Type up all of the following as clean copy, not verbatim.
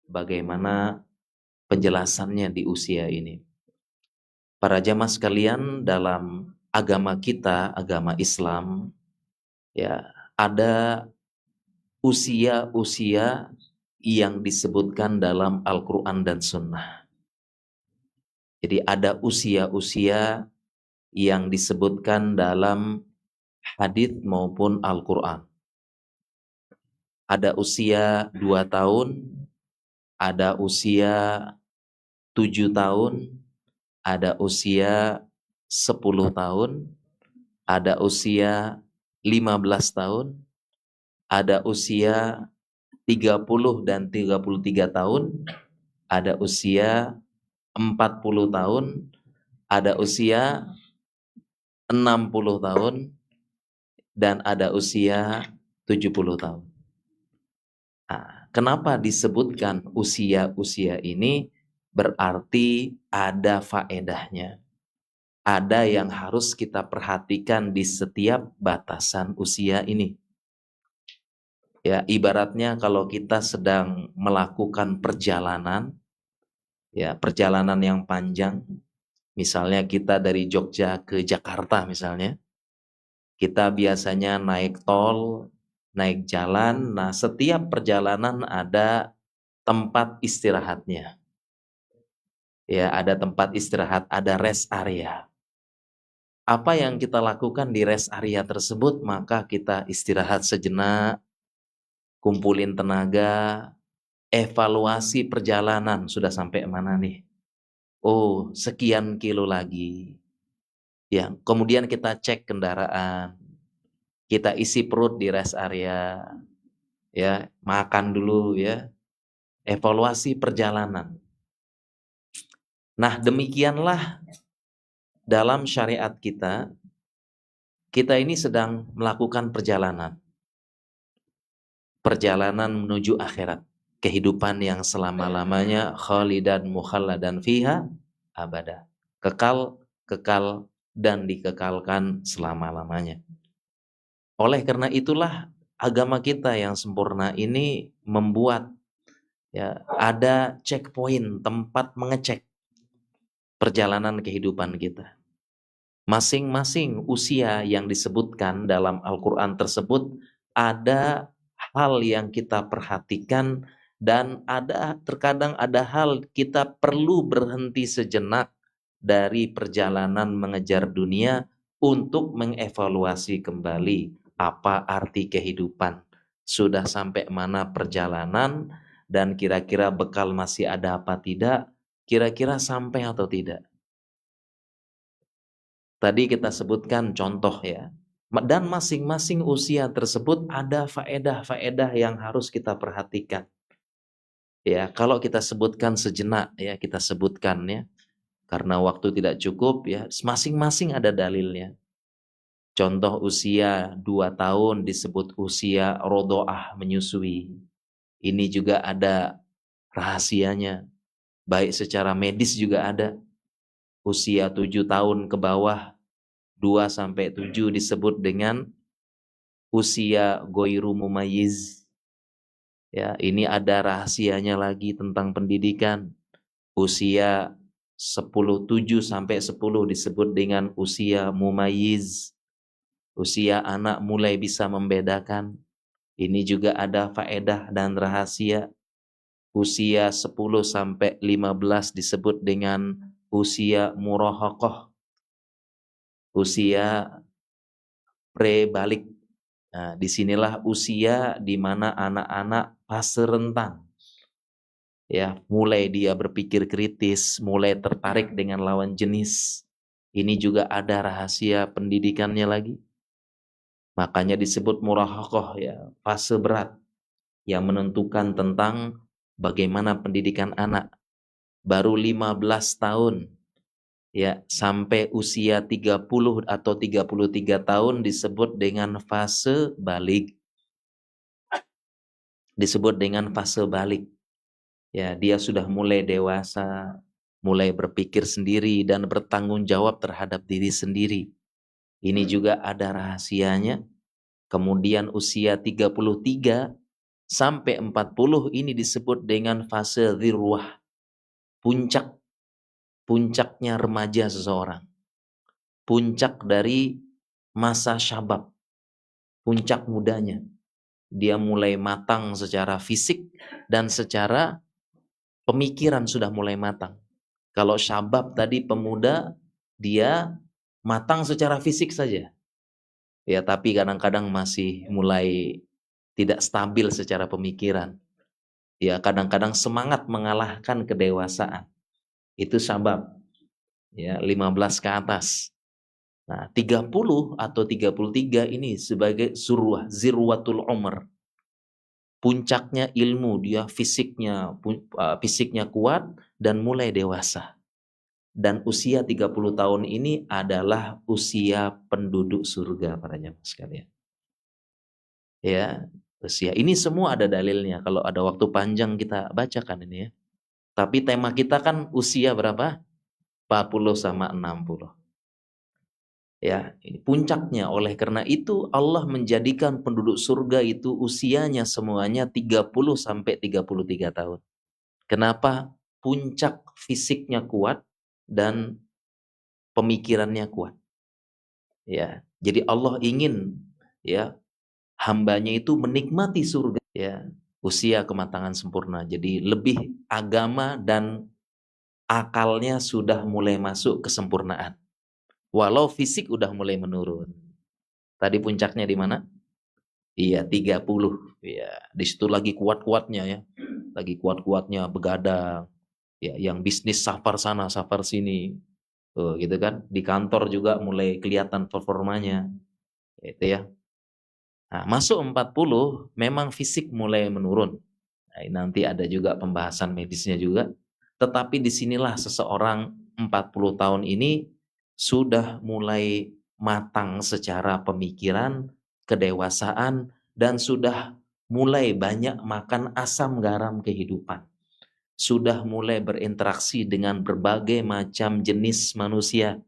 bagaimana penjelasannya di usia ini. Para jamaah sekalian, dalam agama kita, agama Islam, ya, ada usia-usia yang disebutkan dalam Al-Quran dan Sunnah. Jadi ada usia-usia yang disebutkan dalam hadits maupun Al-Quran. Ada usia 2 tahun, ada usia 7 tahun, ada usia 10 tahun, ada usia 15 tahun, ada usia 30 dan 33 tahun, ada usia 40 tahun, ada usia 60 tahun, dan ada usia 70 tahun. Nah, kenapa disebutkan usia-usia ini? Berarti ada faedahnya. Ada yang harus kita perhatikan di setiap batasan usia ini. Ya, ibaratnya kalau kita sedang melakukan perjalanan, ya, perjalanan yang panjang, misalnya kita dari Jogja ke Jakarta misalnya, kita biasanya naik tol, naik jalan, nah setiap perjalanan ada tempat istirahatnya. Ya, ada tempat istirahat, ada rest area. Apa yang kita lakukan di rest area tersebut, maka kita istirahat sejenak, kumpulin tenaga, evaluasi perjalanan, sudah sampai mana nih? Oh, sekian kilo lagi. Ya, kemudian kita cek kendaraan, kita isi perut di rest area, ya, makan dulu ya, evaluasi perjalanan. Nah, demikianlah dalam syariat kita ini sedang melakukan perjalanan. Perjalanan menuju akhirat. Kehidupan yang selama-lamanya khalidan mukhalladan fiha abada. Kekal, kekal, dan dikekalkan selama-lamanya. Oleh karena itulah agama kita yang sempurna ini membuat ya ada checkpoint, tempat mengecek perjalanan kehidupan kita. Masing-masing usia yang disebutkan dalam Al-Quran tersebut ada hal yang kita perhatikan dan terkadang ada hal kita perlu berhenti sejenak dari perjalanan mengejar dunia untuk mengevaluasi kembali apa arti kehidupan. Sudah sampai mana perjalanan dan kira-kira bekal masih ada apa tidak, kira-kira sampai atau tidak. Tadi kita sebutkan contoh ya. Dan masing-masing usia tersebut ada faedah-faedah yang harus kita perhatikan. Ya, kalau kita sebutkan sejenak ya, kita sebutkan ya. Karena waktu tidak cukup ya, masing-masing ada dalilnya. Contoh usia 2 tahun disebut usia rodoah, menyusui. Ini juga ada rahasianya. Baik secara medis juga ada. Usia 7 tahun ke bawah 2-7 disebut dengan usia goiru mumayyiz. Ya, ini ada rahasianya lagi tentang pendidikan. Usia 7-10 disebut dengan usia mumayyiz. Usia anak mulai bisa membedakan. Ini juga ada faedah dan rahasia. Usia 10-15 disebut dengan usia murahaqah. Usia pre-balik. Nah, disinilah usia di mana anak-anak fase rentang. Ya, mulai dia berpikir kritis, mulai tertarik dengan lawan jenis. Ini juga ada rahasia pendidikannya lagi. Makanya disebut murahaqah ya, fase berat yang menentukan tentang bagaimana pendidikan anak. Baru 15 tahun ya sampai usia 30 atau 33 tahun disebut dengan fase balik. Disebut dengan fase balik. Ya, dia sudah mulai dewasa, mulai berpikir sendiri dan bertanggung jawab terhadap diri sendiri. Ini juga ada rahasianya. Kemudian usia 33 Sampai 40 ini disebut dengan fase dzirwah, puncaknya remaja seseorang, puncak dari masa syabab, puncak mudanya. Dia mulai matang secara fisik dan secara pemikiran sudah mulai matang. Kalau syabab tadi pemuda, dia matang secara fisik saja. Ya, tapi kadang-kadang masih mulai tidak stabil secara pemikiran. Ya, kadang-kadang semangat mengalahkan kedewasaan. Itu syabab. Ya, 15 ke atas. Nah, 30 atau 33 ini sebagai zirwatul umr. Puncaknya ilmu, dia fisiknya kuat dan mulai dewasa. Dan usia 30 tahun ini adalah usia penduduk surga para jemaah sekalian. Ya, usia ini semua ada dalilnya. Kalau ada waktu panjang kita bacakan ini ya. Tapi tema kita kan usia berapa? 40 sama 60. Ya, ini puncaknya. Oleh karena itu Allah menjadikan penduduk surga itu usianya semuanya 30 sampai 33 tahun. Kenapa? Puncak fisiknya kuat dan pemikirannya kuat. Ya, jadi Allah ingin ya hambanya itu menikmati surga ya, usia kematangan sempurna. Jadi lebih agama dan akalnya sudah mulai masuk kesempurnaan. Walau fisik udah mulai menurun. Tadi puncaknya di mana? Iya, 30. Ya, di situ lagi kuat-kuatnya ya. Lagi kuat-kuatnya begadang. Ya, yang bisnis safar sana, safar sini. Tuh, gitu kan. Di kantor juga mulai kelihatan performanya. Itu ya. Nah, masuk 40 memang fisik mulai menurun. Nah, nanti ada juga pembahasan medisnya juga. Tetapi disinilah seseorang 40 tahun ini sudah mulai matang secara pemikiran, kedewasaan, dan sudah mulai banyak makan asam garam kehidupan. Sudah mulai berinteraksi dengan berbagai macam jenis manusia.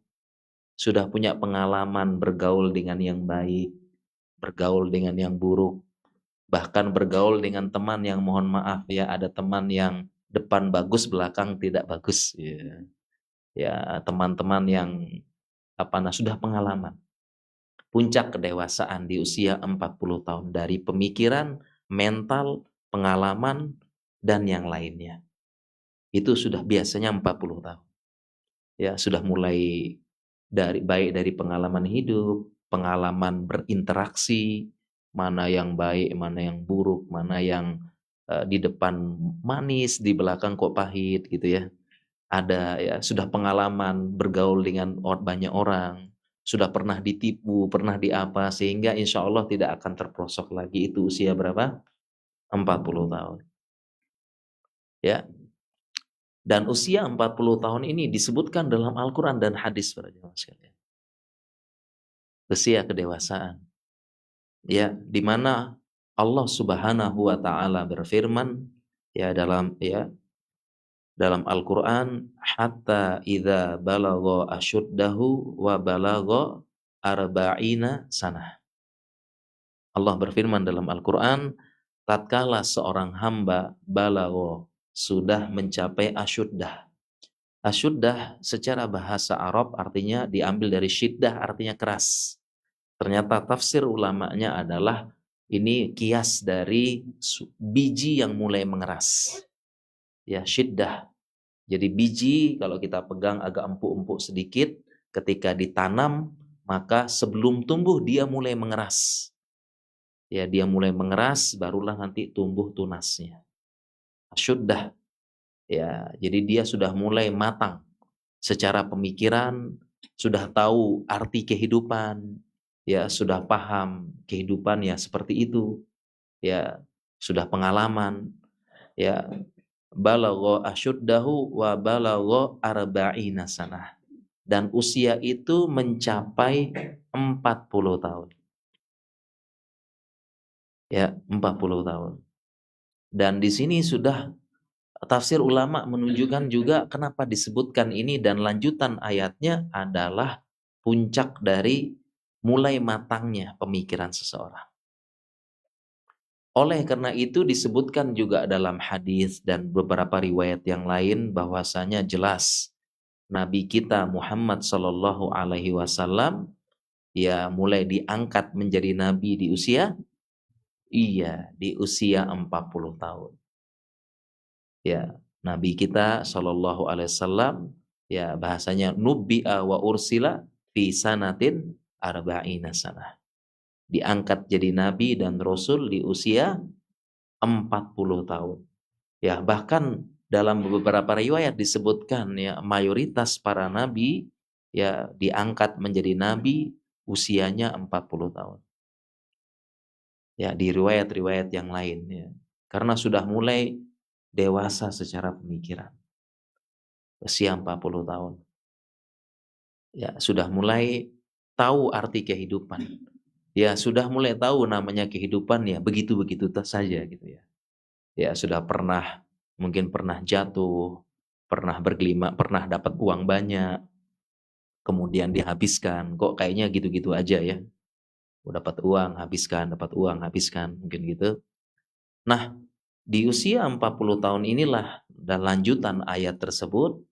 Sudah punya pengalaman bergaul dengan yang baik, bergaul dengan yang buruk, bahkan bergaul dengan teman yang mohon maaf ya, ada teman yang depan bagus belakang tidak bagus ya, ya teman-teman yang sudah pengalaman. Puncak kedewasaan di usia 40 tahun dari pemikiran, mental, pengalaman dan yang lainnya. Itu sudah biasanya 40 tahun. Ya, sudah mulai baik dari pengalaman hidup, pengalaman berinteraksi, mana yang baik, mana yang buruk, mana yang di depan manis, di belakang kok pahit gitu ya. Ada ya, sudah pengalaman bergaul dengan banyak orang, sudah pernah ditipu, pernah diapa, sehingga insya Allah tidak akan terprosok lagi. Itu usia berapa? 40 tahun. Ya. Dan usia 40 tahun ini disebutkan dalam Al-Quran dan hadis para jemaah sekalian. Usia kedewasaan. Ya, di mana Allah Subhanahu wa taala berfirman ya dalam Al-Qur'an, hatta idza balagha asyuddahu wa balagha arba'ina sanah. Allah berfirman dalam Al-Qur'an, tatkala seorang hamba balagha sudah mencapai asyuddah. Asyuddah secara bahasa Arab artinya diambil dari syiddah, artinya keras. Ternyata tafsir ulamanya adalah ini kias dari biji yang mulai mengeras. Ya, syiddah. Jadi biji kalau kita pegang agak empuk-empuk sedikit, ketika ditanam, maka sebelum tumbuh dia mulai mengeras. Ya, dia mulai mengeras, barulah nanti tumbuh tunasnya. Asyuddah. Ya, jadi dia sudah mulai matang secara pemikiran, sudah tahu arti kehidupan, ya sudah paham kehidupan ya seperti itu, ya sudah pengalaman, ya balagha asyuddahu wa balagha arba'ina sanah, dan usia itu mencapai 40 tahun. Ya, 40 tahun. Dan di sini sudah tafsir ulama menunjukkan juga kenapa disebutkan ini, dan lanjutan ayatnya adalah puncak dari mulai matangnya pemikiran seseorang. Oleh karena itu disebutkan juga dalam hadis dan beberapa riwayat yang lain bahwasanya jelas Nabi kita Muhammad Sallallahu Alaihi Wasallam ya mulai diangkat menjadi nabi di usia, iya, di usia 40 tahun. Ya, Nabi kita Shallallahu Alaihi Wasallam ya bahasanya nubbi'a wa ursila fi sanatin arba'ina sanah. Diangkat jadi nabi dan rasul di usia 40 tahun. Ya, bahkan dalam beberapa riwayat disebutkan ya mayoritas para nabi ya diangkat menjadi nabi usianya 40 tahun. Ya, di riwayat-riwayat yang lain ya. Karena sudah mulai dewasa secara pemikiran. Usia 40 tahun. Ya, sudah mulai tahu arti kehidupan. Ya, sudah mulai tahu namanya kehidupan ya begitu-begitu saja gitu ya. Ya, sudah pernah mungkin pernah jatuh, pernah bergelima, pernah dapat uang banyak, kemudian dihabiskan. Kok kayaknya gitu-gitu aja ya. Dapat uang, habiskan, dapat uang, habiskan, mungkin gitu. Nah, di usia 40 tahun inilah dan lanjutan ayat tersebut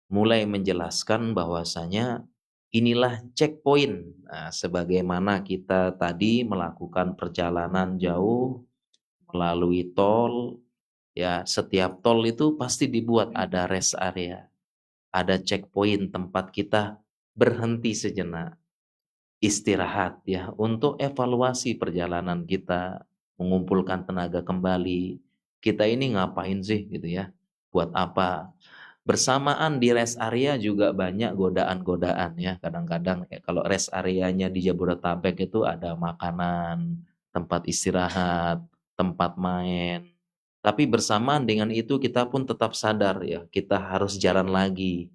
mulai menjelaskan bahwasanya inilah checkpoint. Nah, sebagaimana kita tadi melakukan perjalanan jauh melalui tol, ya setiap tol itu pasti dibuat ada rest area, ada checkpoint tempat kita berhenti sejenak, istirahat ya untuk evaluasi perjalanan kita, mengumpulkan tenaga kembali. Kita ini ngapain sih gitu ya? Buat apa? Bersamaan di rest area juga banyak godaan-godaan ya. Kadang-kadang kalau rest areanya di Jabodetabek itu ada makanan, tempat istirahat, tempat main. Tapi bersamaan dengan itu kita pun tetap sadar ya, kita harus jalan lagi.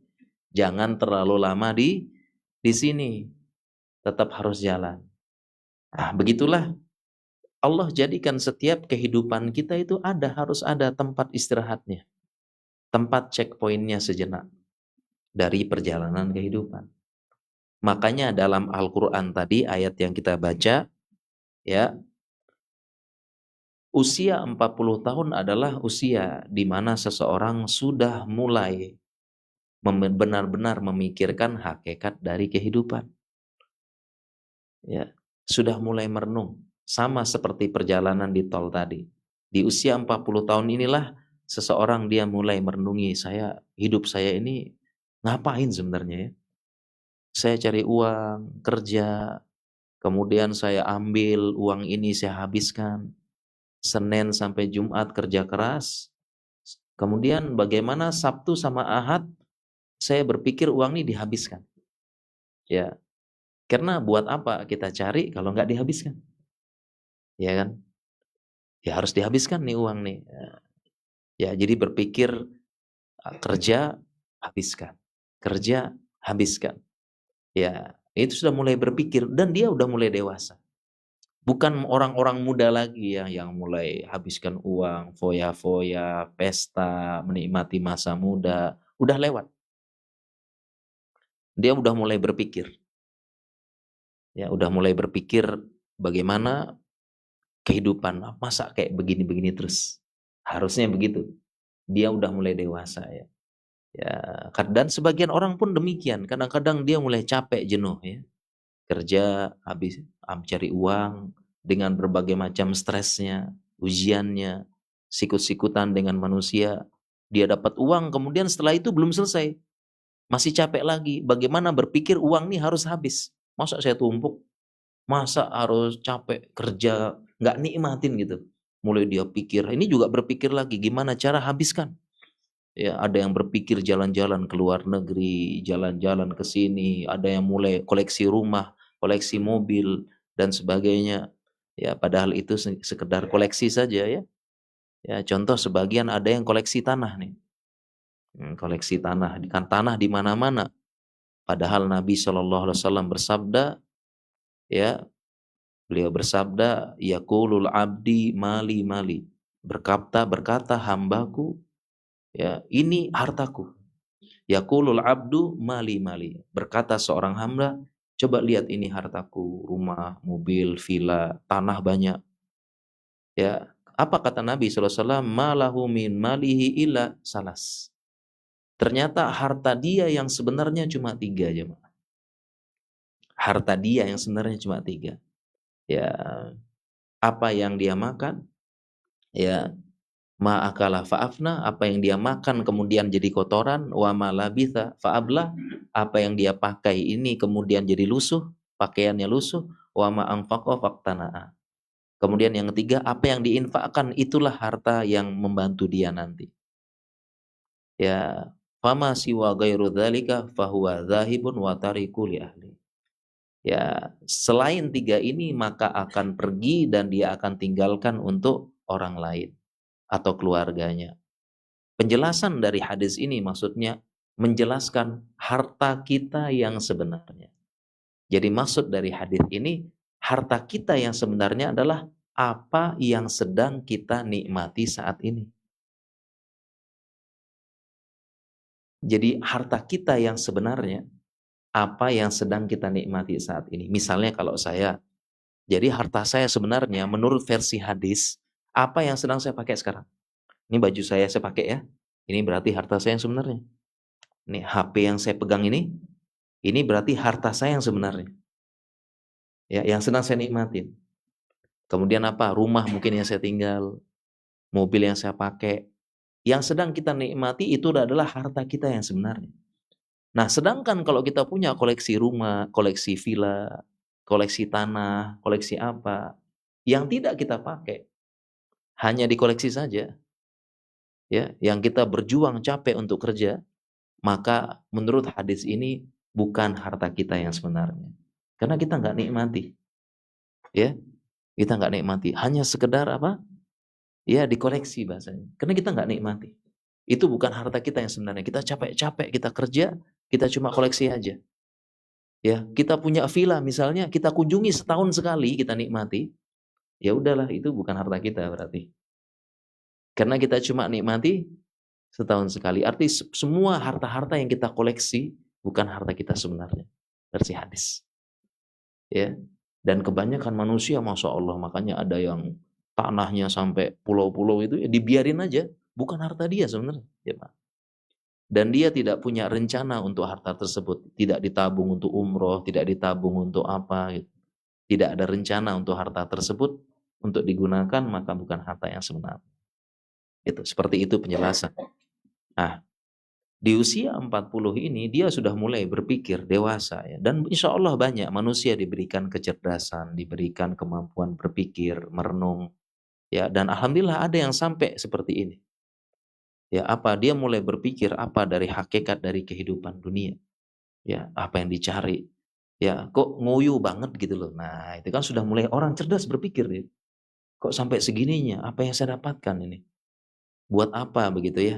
Jangan terlalu lama di sini, tetap harus jalan. Nah, begitulah Allah jadikan setiap kehidupan kita itu harus ada tempat istirahatnya, tempat checkpointnya sejenak dari perjalanan kehidupan. Makanya dalam Al-Quran tadi ayat yang kita baca ya, usia 40 tahun adalah usia di mana seseorang sudah mulai benar-benar memikirkan hakikat dari kehidupan. Ya, sudah mulai merenung, sama seperti perjalanan di tol tadi. Di usia 40 tahun inilah seseorang dia mulai merenungi, hidup saya ini ngapain sebenarnya ya? Saya cari uang, kerja, kemudian saya ambil uang ini saya habiskan. Senin sampai Jumat kerja keras. Kemudian bagaimana Sabtu sama Ahad saya berpikir uang ini dihabiskan. Ya, karena buat apa kita cari kalau nggak dihabiskan? Ya kan? Ya harus dihabiskan nih uang nih. Ya, jadi berpikir kerja habiskan. Kerja habiskan. Ya, itu sudah mulai berpikir dan dia udah mulai dewasa. Bukan orang-orang muda lagi ya yang mulai habiskan uang, foya-foya, pesta, menikmati masa muda. Udah lewat. Dia udah mulai berpikir. Ya, udah mulai berpikir bagaimana kehidupan. Masa kayak begini-begini terus. Harusnya begitu. Dia udah mulai dewasa ya. Ya, dan sebagian orang pun demikian. Kadang-kadang dia mulai capek, jenuh ya. Kerja habis cari uang dengan berbagai macam stresnya, ujiannya, sikut-sikutan dengan manusia. Dia dapat uang, kemudian setelah itu belum selesai. Masih capek lagi. Bagaimana berpikir uang nih harus habis. Masa saya tumpuk? Masa harus capek kerja, nggak nikmatin gitu. Mulai dia pikir, ini juga berpikir lagi gimana cara habiskan. Ya, ada yang berpikir jalan-jalan ke luar negeri, jalan-jalan ke sini, ada yang mulai koleksi rumah, koleksi mobil dan sebagainya. Ya, padahal itu sekedar koleksi saja ya. Ya, contoh sebagian ada yang koleksi tanah nih. Koleksi tanah, kan tanah di mana-mana. Padahal Nabi Shallallahu Alaihi Wasallam bersabda, ya, beliau bersabda, yaqulul abdi mali mali. Berkata hambaku, ya, ini hartaku. Yaqulul abdu mali mali. Berkata seorang hamba, coba lihat ini hartaku, rumah, mobil, villa, tanah banyak. Ya, Apa kata Nabi SAW? Malahu min malihi illa salas. Ternyata harta dia yang sebenarnya cuma 3 jemaah. Harta dia yang sebenarnya cuma 3. Ya, apa yang dia makan, ya, ma'akala fa'afna, apa yang dia makan kemudian jadi kotoran, wa ma labitha fa'abla, apa yang dia pakai ini kemudian jadi lusuh, pakaiannya lusuh, wa ma anfaqa faqtana'a. Kemudian yang ketiga, apa yang diinfakkan itulah harta yang membantu dia nanti. Ya, fama siwa ghairu dzalika fahuwa dzahibun wa tariku li ahli. Ya, selain 3 ini maka akan pergi dan dia akan tinggalkan untuk orang lain atau keluarganya. Penjelasan dari hadis ini maksudnya menjelaskan harta kita yang sebenarnya. Jadi maksud dari hadis ini, harta kita yang sebenarnya adalah apa yang sedang kita nikmati saat ini. Jadi harta kita yang sebenarnya apa yang sedang kita nikmati saat ini. Misalnya kalau saya, jadi harta saya sebenarnya menurut versi hadis, apa yang sedang saya pakai sekarang. Ini baju saya pakai ya. Ini berarti harta saya yang sebenarnya. Ini HP yang saya pegang ini berarti harta saya yang sebenarnya. Ya, yang sedang saya nikmatin. Kemudian apa? Rumah mungkin yang saya tinggal, mobil yang saya pakai. Yang sedang kita nikmati itu adalah harta kita yang sebenarnya. Nah, sedangkan kalau kita punya koleksi rumah, koleksi villa, koleksi tanah, koleksi apa, yang tidak kita pakai, hanya dikoleksi saja, ya, yang kita berjuang capek untuk kerja, maka menurut hadis ini bukan harta kita yang sebenarnya. Karena kita nggak nikmati, ya, kita nggak nikmati, hanya sekedar apa? Ya, dikoleksi bahasanya. Karena kita nggak nikmati. Itu bukan harta kita yang sebenarnya. Kita capek-capek, kita kerja, kita cuma koleksi aja. Ya, kita punya villa misalnya, kita kunjungi setahun sekali, kita nikmati. Ya udahlah, itu bukan harta kita berarti. Karena kita cuma nikmati setahun sekali. Arti semua harta-harta yang kita koleksi bukan harta kita sebenarnya. Versi hadis. Ya. Dan kebanyakan manusia, Masya Allah, makanya ada yang tanahnya sampai pulau-pulau itu ya dibiarin aja, bukan harta dia sebenarnya, ya Pak. Dan dia tidak punya rencana untuk harta tersebut, tidak ditabung untuk umroh, tidak ditabung untuk apa, gitu. Tidak ada rencana untuk harta tersebut untuk digunakan, maka bukan harta yang sebenarnya. Itu seperti itu penjelasan. Nah, di usia 40 ini dia sudah mulai berpikir dewasa ya. Dan insya Allah banyak manusia diberikan kecerdasan, diberikan kemampuan berpikir, merenung. Ya, dan alhamdulillah ada yang sampai seperti ini. Ya, apa dia mulai berpikir apa dari hakikat dari kehidupan dunia. Ya, apa yang dicari. Ya, kok ngoyo banget gitu loh. Nah, itu kan sudah mulai orang cerdas berpikir ya. Kok sampai segininya? Apa yang saya dapatkan ini? Buat apa begitu ya?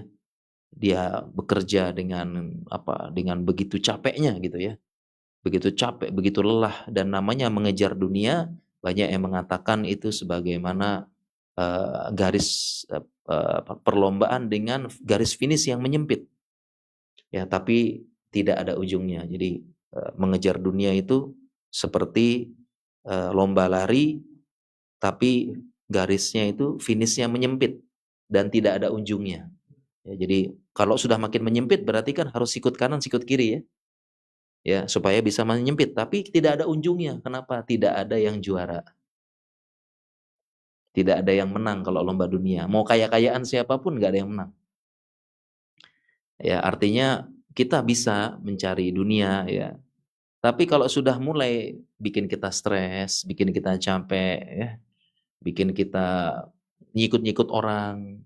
Dia bekerja dengan apa? Dengan begitu capeknya gitu ya. Begitu capek, begitu lelah dan namanya mengejar dunia, banyak yang mengatakan itu sebagaimana garis perlombaan dengan garis finish yang menyempit. Ya, tapi tidak ada ujungnya. Jadi mengejar dunia itu seperti lomba lari tapi garisnya itu finishnya menyempit dan tidak ada ujungnya. Ya, jadi kalau sudah makin menyempit berarti kan harus sikut kanan, sikut kiri ya. Ya, supaya bisa menyempit, tapi tidak ada ujungnya. Kenapa? Tidak ada yang juara. Tidak ada yang menang kalau lomba dunia. Mau kaya-kayaan siapapun nggak ada yang menang. Ya, artinya kita bisa mencari dunia ya. Tapi kalau sudah mulai bikin kita stres, bikin kita capek ya, bikin kita nyikut-nyikut orang,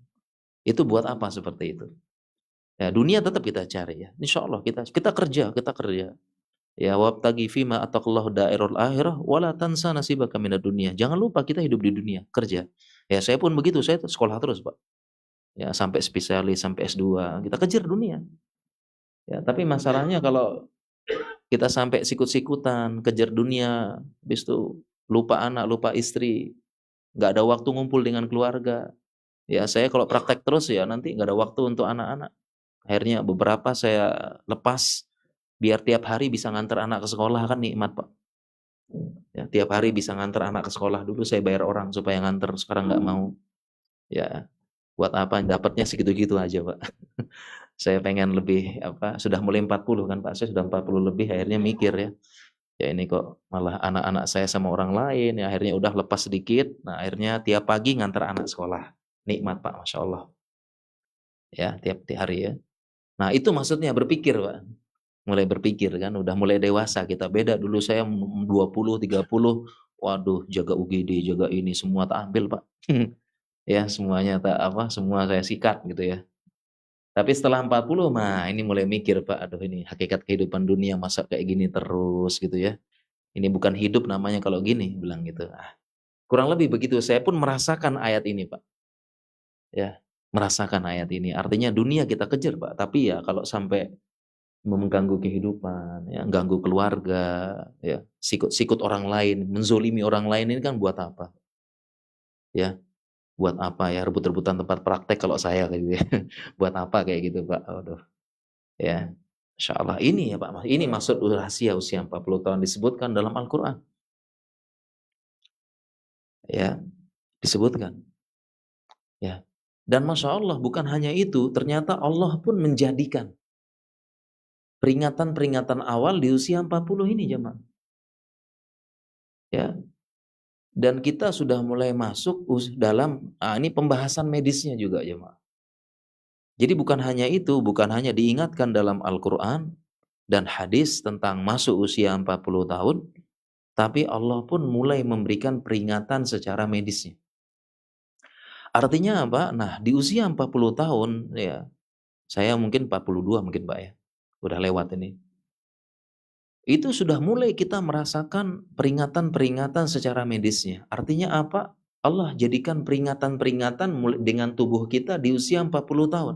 itu buat apa seperti itu? Ya, dunia tetap kita cari ya. Insya Allah kita kerja. Ya, wabtaghi fima ataqallahu dairul akhirah wala tansa nasibaka minad dunya. Jangan lupa kita hidup di dunia, kerja. Ya, saya pun begitu, saya sekolah terus, Pak. Ya, sampai spesialis, sampai S2, kita kejar dunia. Ya, tapi masalahnya kalau kita sampai sikut-sikutan, kejar dunia, habis itu lupa anak, lupa istri, nggak ada waktu ngumpul dengan keluarga. Ya, saya kalau praktek terus ya nanti nggak ada waktu untuk anak-anak. Akhirnya beberapa saya lepas biar tiap hari bisa nganter anak ke sekolah, kan nikmat Pak. Ya, tiap hari bisa nganter anak ke sekolah, dulu saya bayar orang supaya nganter, sekarang nggak mau. Ya, buat apa dapatnya segitu-gitu aja, Pak. Saya pengen lebih sudah mulai 40 kan Pak, saya sudah 40 lebih akhirnya mikir ya. Ya ini kok malah anak-anak saya sama orang lain, ya akhirnya udah lepas sedikit. Nah, akhirnya tiap pagi ngantar anak sekolah. Nikmat Pak, Masya Allah. Ya, tiap hari ya. Nah, itu maksudnya berpikir Pak. Mulai berpikir kan, udah mulai dewasa kita. Beda dulu saya 20, 30, waduh jaga UGD, jaga ini semua tak ambil Pak. Ya, semuanya semua saya sikat gitu ya. Tapi setelah 40, nah ini mulai mikir Pak, aduh ini hakikat kehidupan dunia masa kayak gini terus gitu ya. Ini bukan hidup namanya kalau gini, bilang gitu. Kurang lebih begitu, saya pun merasakan ayat ini Pak. Ya, merasakan ayat ini. Artinya dunia kita kejar Pak, tapi ya kalau sampai mengganggu kehidupan, ya, ganggu keluarga, ya, sikut-sikut orang lain, menzolimi orang lain ini kan buat apa? Ya, buat apa ya rebut-rebutan tempat praktek kalau saya kayak gitu ya. Buat apa kayak gitu Pak? Waduh, ya. Insya Allah ini ya Pak, ini maksud rahasia usia 40 tahun disebutkan dalam Al-Quran. Ya, disebutkan. Ya. Dan Masya Allah bukan hanya itu, ternyata Allah pun menjadikan peringatan-peringatan awal di usia 40 ini jemaah. Ya. Dan kita sudah mulai masuk dalam ini pembahasan medisnya juga jemaah. Jadi bukan hanya itu, bukan hanya diingatkan dalam Al-Quran dan hadis tentang masuk usia 40 tahun, tapi Allah pun mulai memberikan peringatan secara medisnya. Artinya apa? Nah, di usia 40 tahun ya, saya mungkin 42 mungkin Pak ya. Udah lewat ini. Itu sudah mulai kita merasakan peringatan-peringatan secara medisnya. Artinya apa? Allah jadikan peringatan-peringatan dengan tubuh kita di usia 40 tahun.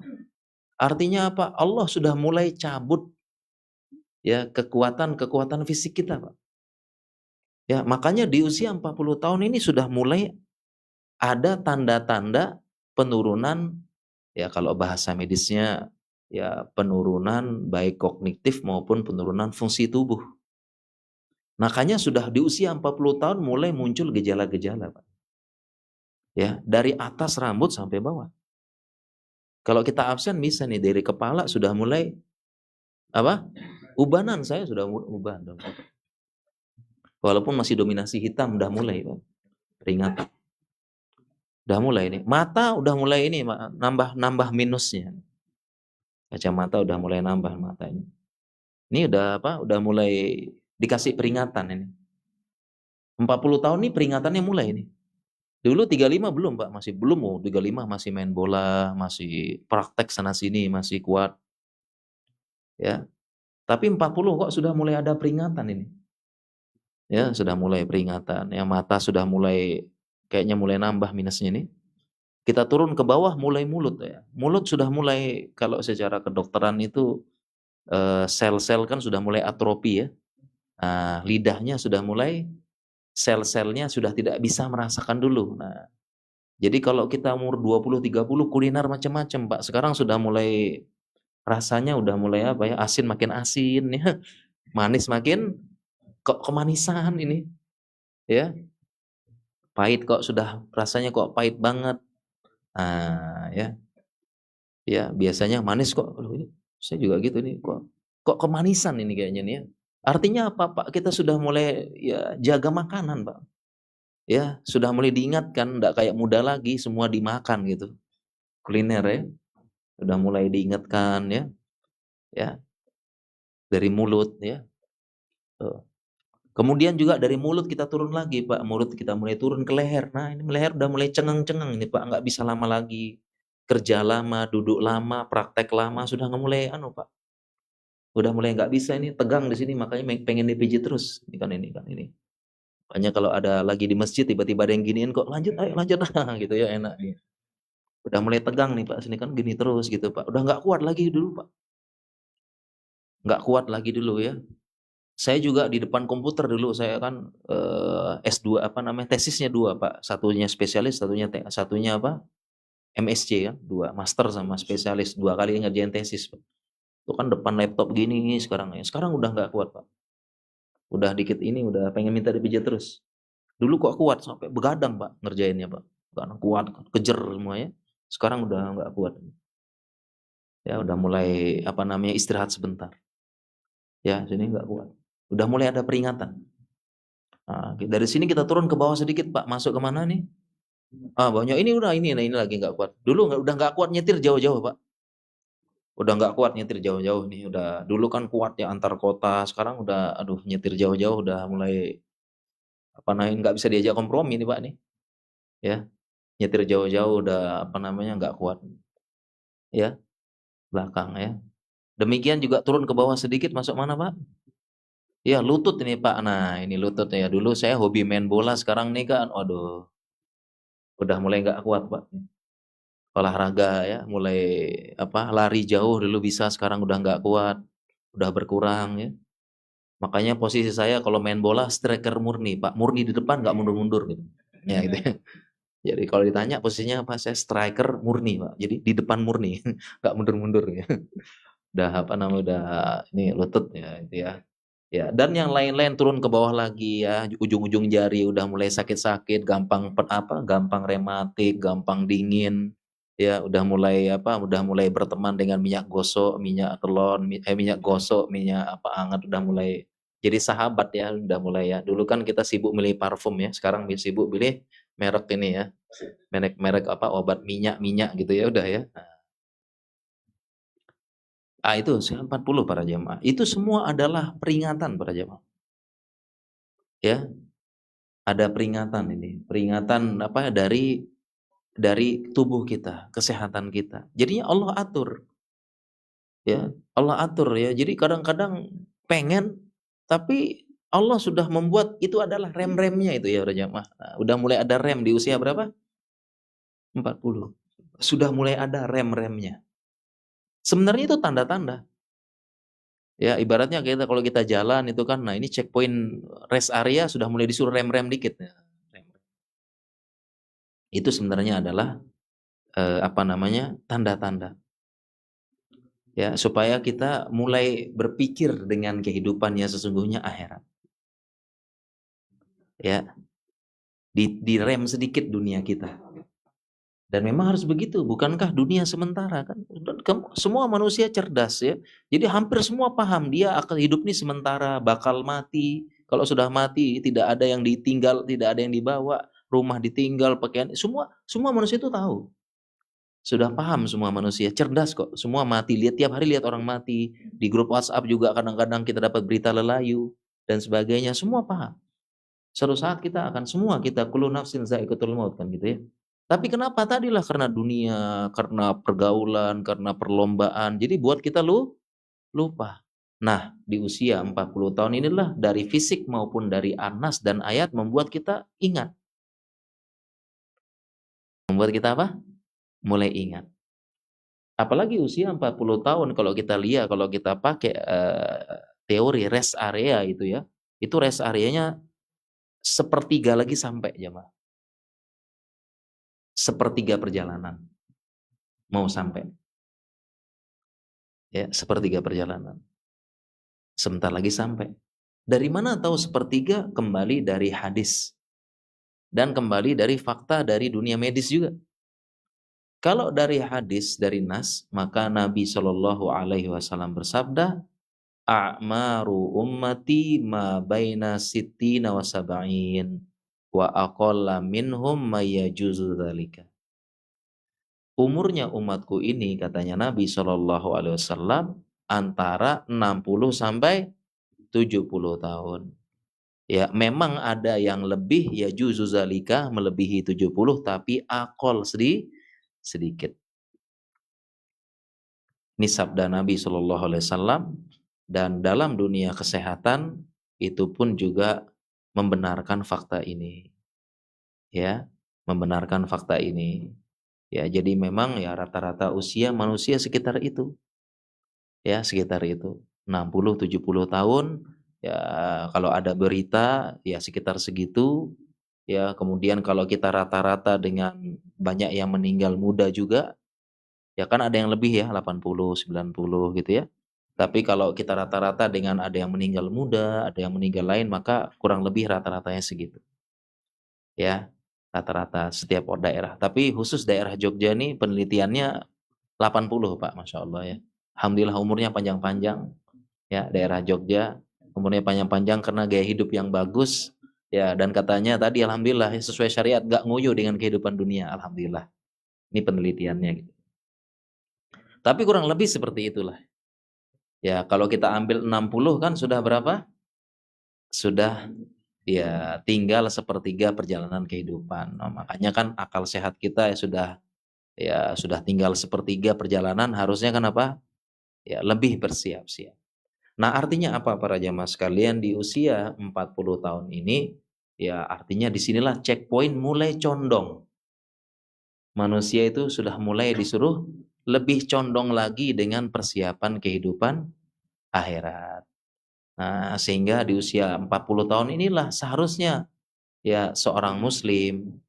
Artinya apa? Allah sudah mulai cabut ya kekuatan-kekuatan fisik kita, Pak. Ya, makanya di usia 40 tahun ini sudah mulai ada tanda-tanda penurunan ya kalau bahasa medisnya ya penurunan baik kognitif maupun penurunan fungsi tubuh. Makanya sudah di usia 40 tahun mulai muncul gejala-gejala, Pak. Ya, dari atas rambut sampai bawah. Kalau kita absen bisa nih dari kepala sudah mulai apa? Ubanan saya sudah uban. Walaupun masih dominasi hitam udah mulai, Pak. Peringatan. Udah mulai nih. Mata udah mulai ini, nambah minusnya. Kacamata udah mulai nambah mata ini. Ini udah Udah mulai dikasih peringatan ini. 40 tahun nih peringatannya mulai ini. Dulu 35 belum Pak, masih belum. 35 masih main bola, masih praktek sana sini, masih kuat. Ya. Tapi 40 kok sudah mulai ada peringatan ini. Ya, sudah mulai peringatan. Ya, mata sudah mulai kayaknya mulai nambah minusnya ini. Kita turun ke bawah mulai mulut ya. Mulut sudah mulai kalau secara kedokteran itu sel-sel kan sudah mulai atrofi ya. Nah, lidahnya sudah mulai sel-selnya sudah tidak bisa merasakan dulu. Nah, jadi kalau kita umur 20 30 kuliner macam-macam, Pak. Sekarang sudah mulai rasanya udah mulai asin makin asin ya. Manis makin kok kemanisan ini ya. Pahit kok sudah rasanya kok pahit banget. Nah, ya. Ya, biasanya manis kok. Loh, ini saya juga gitu nih kok kemanisan ini kayaknya nih ya. Artinya apa, Pak? Kita sudah mulai ya jaga makanan, Pak. Ya, sudah mulai diingatkan enggak kayak muda lagi semua dimakan gitu. Kuliner ya. Sudah mulai diingatkan ya. Ya, dari mulut ya. Tuh. Kemudian juga dari mulut kita turun lagi, Pak. Mulut kita mulai turun ke leher. Nah, ini leher udah mulai cengeng-cengeng ini, Pak. Nggak bisa lama lagi. Kerja lama, duduk lama, praktek lama, sudah nggak mulai Pak. Udah mulai nggak bisa ini, tegang di sini, makanya pengen dipijit terus. Ini kan ini. Makanya kalau ada lagi di masjid tiba-tiba ada yang giniin kok, lanjut ayo lanjut gitu ya enak nih. Udah mulai tegang nih Pak, sini kan gini terus gitu Pak. Udah nggak kuat lagi dulu Pak. Nggak kuat lagi dulu ya. Saya juga di depan komputer dulu, saya kan S2 tesisnya dua Pak. Satunya spesialis, satunya MSc kan, dua master sama spesialis, dua kali ngerjain tesis Pak. Itu kan depan laptop gini sekarang ya. Sekarang udah nggak kuat Pak. Udah dikit ini udah pengen minta dipijat terus. Dulu kok kuat sampai begadang Pak ngerjainnya Pak. karena kuat, kejer semuanya. Sekarang udah nggak kuat. Ya udah mulai istirahat sebentar. Ya, sini nggak kuat. Udah mulai ada peringatan. Nah, dari sini kita turun ke bawah sedikit, Pak. Masuk ke mana nih? Banyak ini lagi nggak kuat. Dulu udah nggak kuat nyetir jauh-jauh, Pak. Udah nggak kuat nyetir jauh-jauh nih. Udah dulu kan kuat ya antar kota. Sekarang udah, aduh, nyetir jauh-jauh udah mulai nggak bisa diajak kompromi nih, Pak nih. Ya, nyetir jauh-jauh udah nggak kuat. Ya, belakang ya. Demikian juga turun ke bawah sedikit, masuk mana, Pak? Ya, lutut ini, Pak. Nah, ini lutut ya. Dulu saya hobi main bola, sekarang nih kan, waduh, udah mulai nggak kuat, Pak. Olahraga ya, mulai lari jauh dulu bisa, sekarang udah nggak kuat, udah berkurang ya. Makanya posisi saya kalau main bola striker murni, Pak. Murni di depan, nggak mundur-mundur gitu. Ya, gitu ya. Jadi kalau ditanya posisinya apa, saya striker murni, Pak. Jadi di depan murni, nggak mundur-mundur ya. Udah udah ini lutut ya itu ya. Ya, dan yang lain-lain turun ke bawah lagi ya, ujung-ujung jari udah mulai sakit-sakit, gampang rematik, gampang dingin. Ya, udah mulai berteman dengan minyak gosok, minyak telon, minyak gosok, minyak hangat, udah mulai jadi sahabat ya, udah mulai ya. Dulu kan kita sibuk milih parfum ya, sekarang sibuk pilih merek ini ya. Merek obat minyak gitu ya udah ya. Itu 40 para jemaah. Itu semua adalah peringatan para jemaah. Ya, ada peringatan ini. Peringatan dari tubuh kita, kesehatan kita. Jadinya Allah atur. Ya, Allah atur ya. Jadi kadang-kadang pengen tapi Allah sudah membuat itu adalah rem-remnya itu ya para jemaah. Nah, udah mulai ada rem di usia berapa? 40. Sudah mulai ada rem-remnya. Sebenarnya itu tanda-tanda. Ya, ibaratnya kalau kita jalan itu kan, nah ini checkpoint rest area sudah mulai disuruh rem-rem dikit. Ya. Itu sebenarnya adalah tanda-tanda. Ya, supaya kita mulai berpikir dengan kehidupan yang sesungguhnya akhirat. Ya, di rem sedikit dunia kita. Dan memang harus begitu, bukankah dunia sementara kan? Semua manusia cerdas ya. Jadi hampir semua paham dia akan hidup ini sementara, bakal mati. Kalau sudah mati tidak ada yang ditinggal, tidak ada yang dibawa, rumah ditinggal, pakaian, semua manusia itu tahu. Sudah paham semua manusia, cerdas kok. Semua mati, tiap hari lihat orang mati. Di grup WhatsApp juga kadang-kadang kita dapat berita lelayu dan sebagainya, semua paham. Suatu saat kita kullu nafsin za'iqatul maut kan gitu ya. Tapi kenapa? Tadilah karena dunia, karena pergaulan, karena perlombaan. Jadi buat kita lupa. Nah, di usia 40 tahun inilah dari fisik maupun dari anas dan ayat membuat kita ingat. Membuat kita apa? Mulai ingat. Apalagi usia 40 tahun kalau kita lihat, kalau kita pakai teori rest area itu ya. Itu rest areanya sepertiga lagi sampai jemaah. Sepertiga perjalanan. Mau sampai. Ya, sepertiga perjalanan. Sebentar lagi sampai. Dari mana tahu sepertiga? Kembali dari hadis. Dan kembali dari fakta dari dunia medis juga. Kalau dari hadis, dari nas, maka Nabi Shallallahu Alaihi Wasallam bersabda, "A'maru ummati ma baina sittina wa sab'in wa aqalla minhum mayajuzu dzalika." Umurnya umatku ini, katanya Nabi Shallallahu Alaihi Wasallam, antara 60 sampai 70 tahun. Ya, memang ada yang lebih ya juzuzalika melebihi 70 tapi akol sedikit. Ini sabda Nabi Shallallahu Alaihi Wasallam dan dalam dunia kesehatan itu pun juga membenarkan fakta ini. Ya, membenarkan fakta ini. Ya, jadi memang ya rata-rata usia manusia sekitar itu. Ya, sekitar itu. 60-70 tahun ya, kalau ada berita ya sekitar segitu. Ya, kemudian kalau kita rata-rata dengan banyak yang meninggal muda juga, ya kan ada yang lebih ya 80, 90 gitu ya. Tapi kalau kita rata-rata dengan ada yang meninggal muda, ada yang meninggal lain, maka kurang lebih rata-ratanya segitu. Ya. rata-rata setiap daerah. Tapi khusus daerah Jogja ini penelitiannya 80 Pak, Masya Allah ya. Alhamdulillah umurnya panjang-panjang ya, daerah Jogja umurnya panjang-panjang karena gaya hidup yang bagus ya, dan katanya tadi alhamdulillah ya, sesuai syariat, gak nguyuh dengan kehidupan dunia, alhamdulillah. Ini penelitiannya gitu. Tapi kurang lebih seperti itulah. Ya, kalau kita ambil 60 kan sudah berapa? Sudah ya tinggal sepertiga perjalanan kehidupan. Nah, makanya kan akal sehat kita ya sudah tinggal sepertiga perjalanan, harusnya kan apa? Ya lebih bersiap-siap. Nah, artinya apa para jamaah sekalian, di usia 40 tahun ini ya artinya disinilah checkpoint mulai condong. Manusia itu sudah mulai disuruh lebih condong lagi dengan persiapan kehidupan akhirat. Nah, sehingga di usia 40 tahun inilah seharusnya ya seorang muslim,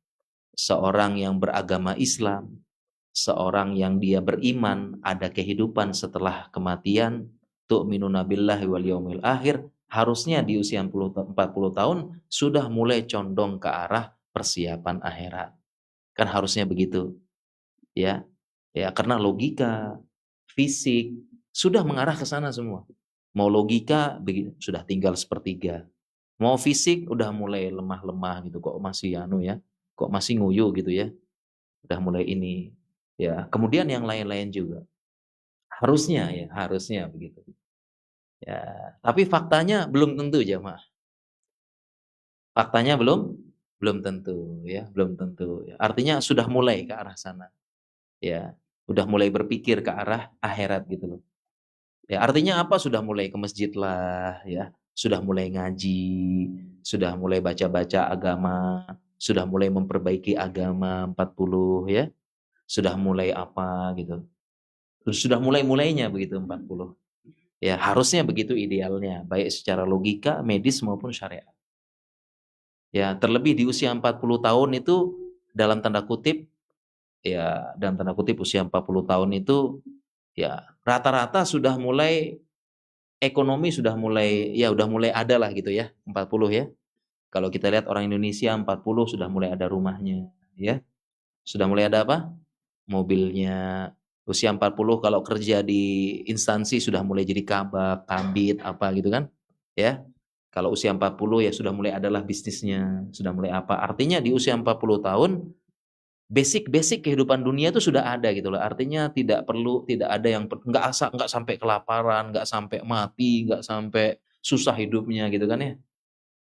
seorang yang beragama Islam, seorang yang dia beriman ada kehidupan setelah kematian, tu'minuna billahi wal yaumil akhir, harusnya di usia 40 tahun sudah mulai condong ke arah persiapan akhirat. Kan harusnya begitu, ya. Ya, karena logika, fisik sudah mengarah ke sana semua. Mau logika begitu, sudah tinggal sepertiga. Mau fisik udah mulai lemah-lemah gitu, kok masih anu ya, kok masih nguyuh gitu ya. Udah mulai ini. Ya, kemudian yang lain-lain juga. Harusnya begitu. Ya, tapi faktanya belum tentu jemaah. Faktanya belum tentu ya, belum tentu. Ya. Artinya sudah mulai ke arah sana. Ya, udah mulai berpikir ke arah akhirat gitu loh. Ya, artinya apa? Sudah mulai ke masjid lah ya, sudah mulai ngaji, sudah mulai baca-baca agama, sudah mulai memperbaiki agama 40 ya, sudah mulai apa gitu. Sudah mulai-mulainya begitu 40. Ya, harusnya begitu idealnya, baik secara logika, medis maupun syariat. Ya, terlebih di usia 40 tahun itu dalam tanda kutip ya, dalam tanda kutip usia 40 tahun itu ya rata-rata sudah mulai ekonomi sudah mulai ya udah mulai ada lah gitu ya, 40 ya. Kalau kita lihat orang Indonesia 40 sudah mulai ada rumahnya ya. Sudah mulai ada apa? Mobilnya. Usia 40 kalau kerja di instansi sudah mulai jadi kabak, kabit apa gitu kan. Ya. Kalau usia 40 ya sudah mulai adalah bisnisnya, sudah mulai apa. Artinya di usia 40 tahun basic-basic kehidupan dunia itu sudah ada gitu loh. Artinya tidak ada yang nggak sampai kelaparan, nggak sampai mati, nggak sampai susah hidupnya gitu kan ya.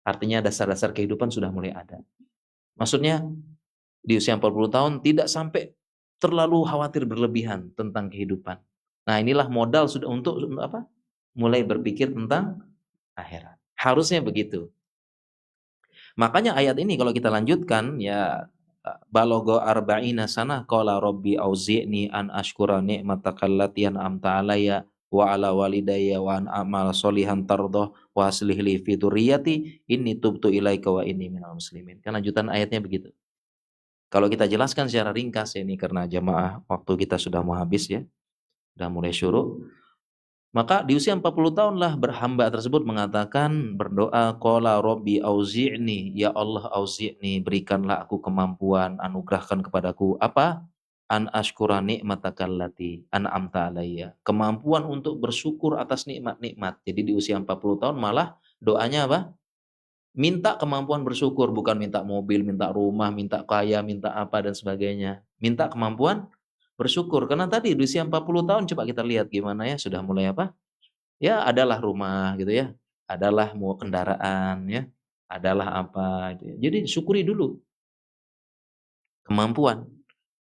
Artinya dasar-dasar kehidupan sudah mulai ada. Maksudnya di usia 40 tahun tidak sampai terlalu khawatir berlebihan tentang kehidupan. Nah, inilah modal sudah untuk apa? Mulai berpikir tentang akhirat. Harusnya begitu. Makanya ayat ini kalau kita lanjutkan ya, balagha arba'ina sana qala rabbi auzi'ni an ashkura ni'mataka allati an'amta alayya wa ala walidayya wa an a'mal sholihan tardah wa aslih li fi dzurriyyati inni tubtu ilaika wa inni minal muslimin. Kan lanjutan ayatnya begitu. Kalau kita jelaskan secara ringkas ya, ini karena jamaah waktu kita sudah mau habis ya, sudah mulai syuruk. Maka di usia 40 tahun lah berhamba tersebut mengatakan, berdoa, qala rabbi auzi'ni, ya Allah auzi'ni, berikanlah aku kemampuan, anugerahkan kepadaku apa? An ashkura ni'mataka allati an'amta alayya. Kemampuan untuk bersyukur atas nikmat-nikmat. Jadi di usia 40 tahun malah doanya apa? Minta kemampuan bersyukur, bukan minta mobil, minta rumah, minta kaya, minta apa dan sebagainya. Minta kemampuan bersyukur. Karena tadi di usia 40 tahun coba kita lihat gimana ya, sudah mulai apa? Ya adalah rumah gitu ya. Adalah mau kendaraan ya. Adalah apa gitu ya. Jadi syukuri dulu kemampuan.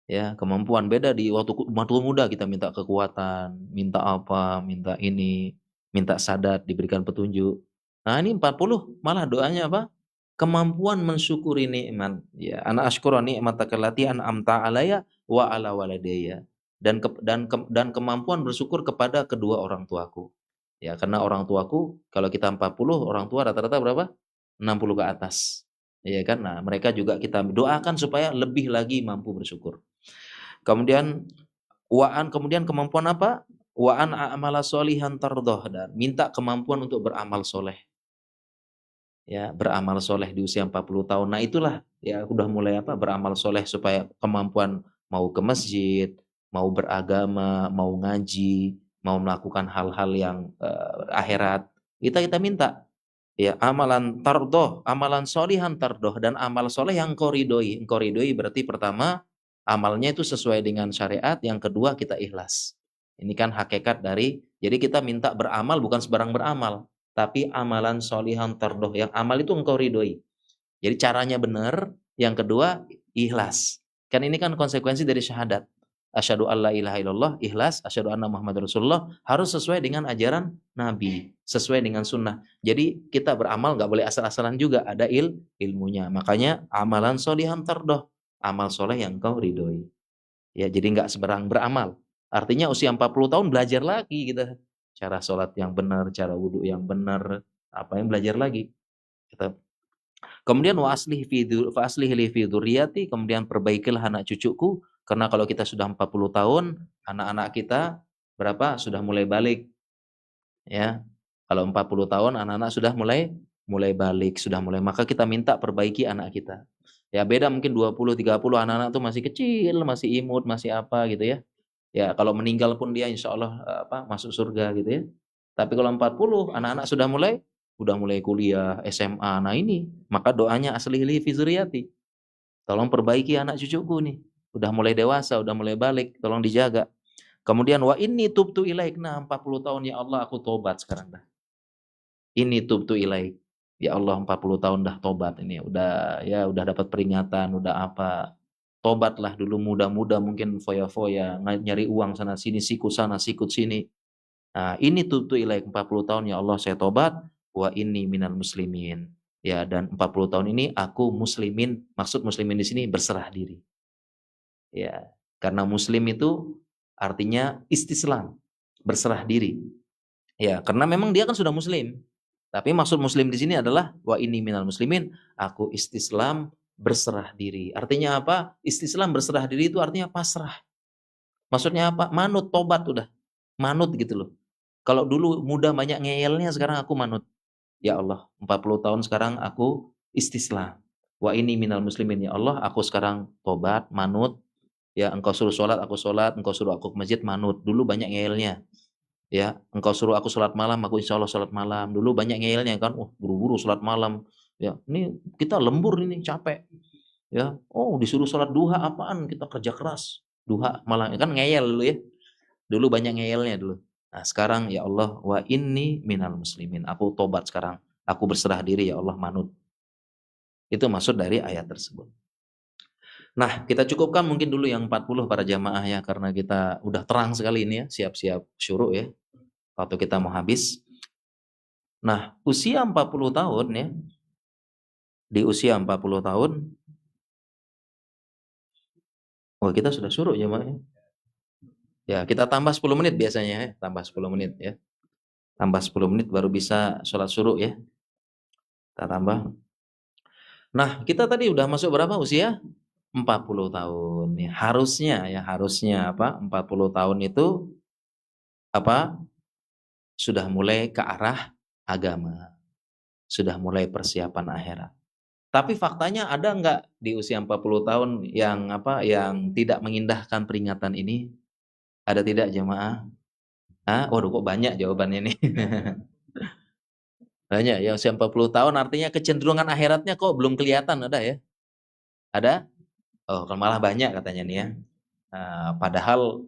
Ya, kemampuan beda di waktu muda kita minta kekuatan, minta apa, minta ini, minta sadat, diberikan petunjuk. Nah, ini 40 malah doanya apa? Kemampuan mensyukuri nikmat. Ya, ana asykura ni'mataka allati an'amta alayya wa ala walidayya. Dan kemampuan bersyukur kepada kedua orang tuaku. Ya, karena orang tuaku kalau kita 40, orang tua rata-rata berapa? 60 ke atas. Ya kan? Nah, mereka juga kita doakan supaya lebih lagi mampu bersyukur. Kemudian kemudian kemampuan apa? Wa'an a'mala sholihan tardoh, dan minta kemampuan untuk beramal soleh. ya, beramal soleh di usia 40 tahun. Nah itulah ya udah mulai beramal soleh supaya kemampuan mau ke masjid, mau beragama, mau ngaji, mau melakukan hal-hal yang akhirat. Kita minta ya amalan tardoh, amalan solihan tardoh, dan amal soleh yang engkau ridhoi. Engkau ridhoi berarti pertama amalnya itu sesuai dengan syariat, yang kedua kita ikhlas. Ini kan hakikat dari, jadi kita minta beramal bukan sebarang beramal, tapi amalan solihan tardoh, yang amal itu engkau ridhoi. Jadi caranya benar, yang kedua ikhlas. Kan ini kan konsekuensi dari syahadat. Asyhadu alla ilaha illallah, ikhlas, asyhadu anna Muhammad Rasulullah, harus sesuai dengan ajaran Nabi, sesuai dengan sunnah. Jadi kita beramal nggak boleh asal-asalan juga, ada ilmunya. Makanya amalan solihan tardoh, amal soleh yang kau ridhoi. Ya, jadi nggak seberang beramal. Artinya usia 40 tahun belajar lagi kita. Cara sholat yang benar, cara wudhu yang benar, apa yang belajar lagi. Kita. Kemudian wa aslih li fi dzurriyyati, kemudian perbaikilah anak cucuku, karena kalau kita sudah 40 tahun, anak-anak kita berapa? Sudah mulai balik. Ya. Kalau 40 tahun anak-anak sudah mulai balik, sudah mulai, maka kita minta perbaiki anak kita. Ya beda mungkin 20, 30 anak-anak tuh masih kecil, masih imut, masih apa gitu ya. Ya kalau meninggal pun dia insya Allah masuk surga gitu ya. Tapi kalau 40 anak-anak sudah mulai kuliah, SMA. Nah ini, maka doanya aslih li fi dzurriyyati. Tolong perbaiki anak cucuku nih. Udah mulai dewasa, udah mulai balik, tolong dijaga. Kemudian wa inni tubtu ilaik. Nah, 40 tahun ya Allah aku tobat sekarang dah. Ini tubtu ilaik. Ya Allah 40 tahun dah tobat ini. Udah dapat peringatan, udah apa. Tobatlah dulu muda-muda mungkin foya-foya, nyari uang sana sini, sikut sana, sikut sini. Nah, ini tubtu ilaik 40 tahun ya Allah saya tobat, wa inni minal muslimin. Ya, dan 40 tahun ini aku muslimin, maksud muslimin di sini berserah diri. Ya, karena muslim itu artinya istislam, berserah diri. Ya, karena memang dia kan sudah muslim. Tapi maksud muslim di sini adalah wa inni minal muslimin, aku istislam berserah diri. Artinya apa? Istislam berserah diri itu artinya pasrah. Maksudnya apa? Manut, tobat udah. Manut gitu loh. Kalau dulu muda banyak ngeyelnya, sekarang aku manut. Ya Allah, 40 tahun sekarang aku istislam. Wa ini minal muslimin ya Allah, aku sekarang tobat, manut. Ya, engkau suruh sholat, aku sholat. Engkau suruh aku ke masjid, manut. Dulu banyak ngeyelnya. Ya, engkau suruh aku sholat malam, aku insya Allah sholat malam. Dulu banyak ngeyelnya kan, buru-buru sholat malam. Ya, ini kita lembur ini, capek. Ya, disuruh sholat duha apaan? Kita kerja keras. Duha malah kan ngeyel dulu ya. Dulu banyak ngeyelnya dulu. Nah, sekarang ya Allah wa inni minal muslimin. Aku tobat sekarang. Aku berserah diri ya Allah, manut. Itu maksud dari ayat tersebut. Nah, kita cukupkan mungkin dulu yang 40 para jamaah ya, karena kita udah terang sekali ini ya, siap-siap syuruk ya. Waktu kita mau habis. Nah, usia 40 tahun ya. Di usia 40 tahun, kita sudah syuruk jamaah ya. Ya, kita tambah 10 menit biasanya ya, tambah 10 menit ya. Tambah 10 menit baru bisa sholat syuruk ya. Kita tambah. Nah, kita tadi udah masuk berapa usia? 40 tahun. Ya, harusnya 40 tahun itu sudah mulai ke arah agama. Sudah mulai persiapan akhirat. Tapi faktanya ada nggak di usia 40 tahun yang tidak mengindahkan peringatan ini? Ada tidak jemaah? Waduh kok banyak jawabannya nih. Banyak ya, usia 40 tahun artinya kecenderungan akhiratnya kok belum kelihatan, ada ya? Ada? Kalau malah banyak katanya nih ya. Padahal